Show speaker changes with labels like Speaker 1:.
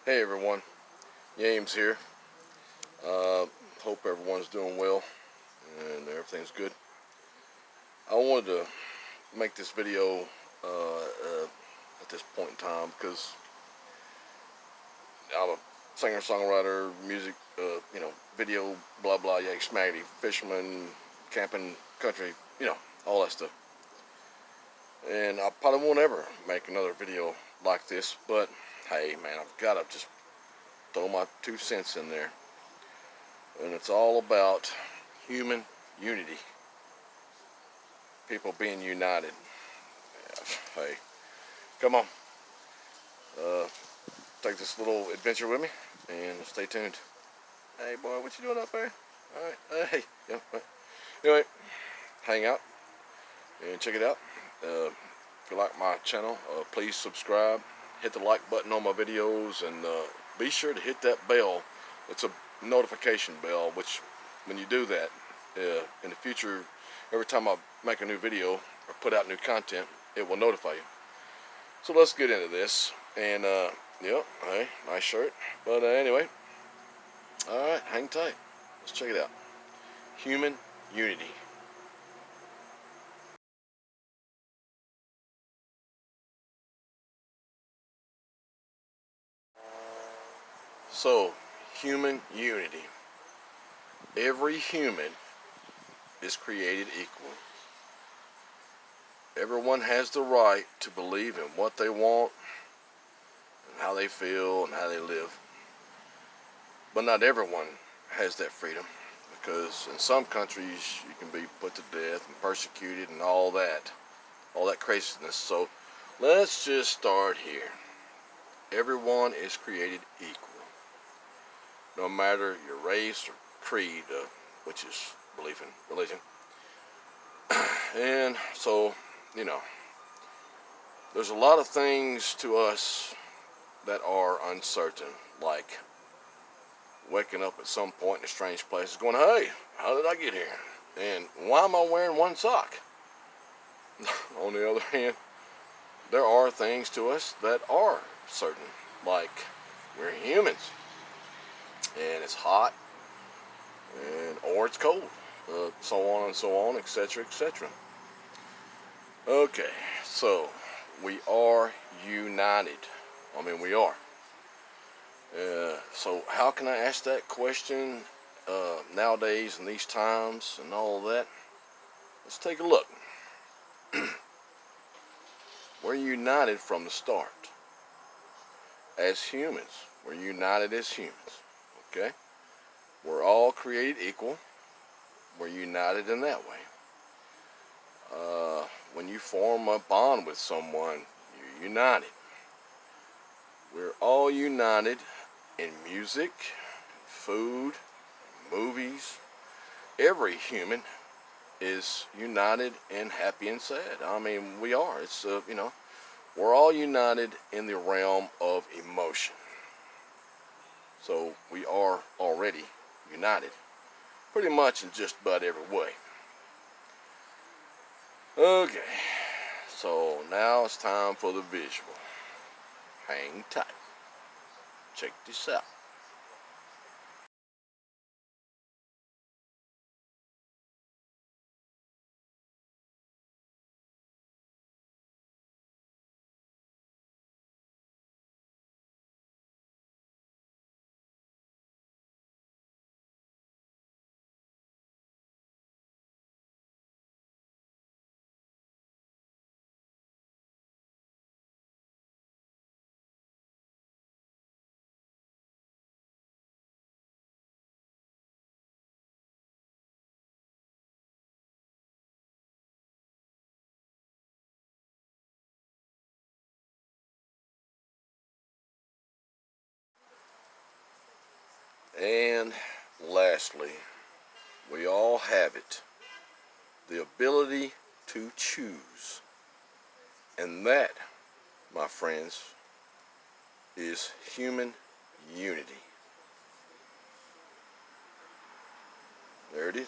Speaker 1: Hey everyone, James here. Hope everyone's doing well and everything's good. I wanted to make this video at this point in time because I'm a singer-songwriter, music, video, blah blah, yak schmaggity, fisherman, camping, country, all that stuff. And I probably won't ever make another video like this, but hey man, I've got to just throw my 2 cents in there. And it's all about human unity. People being united. Yeah, hey, come on. Take this little adventure with me and stay tuned. Hey boy, what you doing up there? Alright, hey, yeah. Anyway, hang out and check it out. If you like my channel, please subscribe. Hit the like button on my videos and be sure to hit that bell. It's a notification bell, which when you do that, in the future, every time I make a new video or put out new content, it will notify you. So let's get into this. And yeah, hey, nice shirt. But anyway, alright, hang tight. Let's check it out. Human unity. So, human unity. Every human is created equal. Everyone has the right to believe in what they want and how they feel and how they live. But not everyone has that freedom, because in some countries you can be put to death and persecuted and all that craziness. So let's just start here. Everyone is created equal, no matter your race or creed, which is belief in religion. And so, there's a lot of things to us that are uncertain, like waking up at some point in a strange place going, hey, how did I get here? And why am I wearing one sock? On the other hand, there are things to us that are certain, like we're humans, and it's hot, or it's cold, so on and so on, etc., etc. Okay, so we are united. I mean, we are. So how can I ask that question nowadays in these times and all that? Let's take a look. We're united from the start. As humans, we're united as humans. Okay? We're all created equal. We're united in that way. When you form a bond with someone, you're united. We're all united in music, food, movies. Every human is united in happy and sad. I mean, we are. It's we're all united in the realm of emotion. So we are already united, pretty much in just about every way. Okay, so now it's time for the visual. Hang tight. Check this out. And lastly, we all have it, the ability to choose. And that, my friends, is human unity. There it is.